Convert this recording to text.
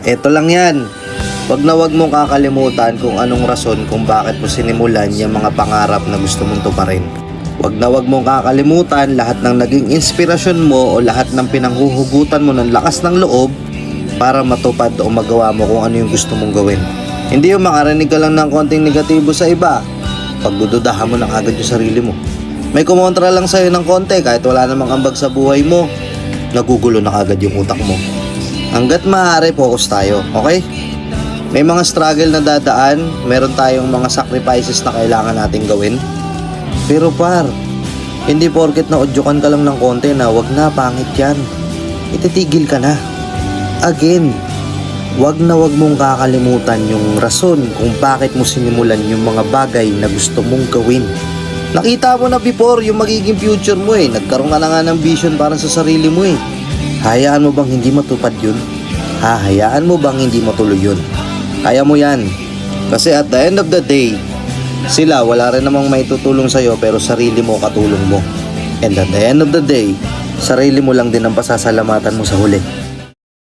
Eto lang yan. Wag na wag mong kakalimutan kung anong rason kung bakit mo sinimulan yung mga pangarap na gusto mong tuparin. Wag na wag mong kakalimutan lahat ng naging inspirasyon mo o lahat ng pinanghuhugutan mo ng lakas ng loob para matupad o magawa mo kung ano yung gusto mong gawin. Hindi yung makarinig ka lang ng konting negatibo sa iba, pagdududahan mo na agad yung sarili mo. May kumontra lang sa'yo ng konti kahit wala namang ambag sa buhay mo, nagugulo na agad yung utak mo. Hanggat maaari, focus tayo, okay? May mga struggle na dadaan, meron tayong mga sacrifices na kailangan nating gawin. Pero par, hindi porket na odyukan ka lang ng konti na wag na, pangit yan. Ititigil ka na. Again, wag na wag mong kakalimutan yung rason kung bakit mo sinimulan yung mga bagay na gusto mong gawin. Nakita mo na before yung magiging future mo eh. Nagkaroon ka na nga ng vision para sa sarili mo eh. Hayaan mo bang hindi matupad yun? Hayaan mo bang hindi matuloy yun? Kaya mo yan. Kasi at the end of the day, sila wala rin namang may tutulong sa'yo pero sarili mo katulong mo. And at the end of the day, sarili mo lang din ang pasasalamatan mo sa huli.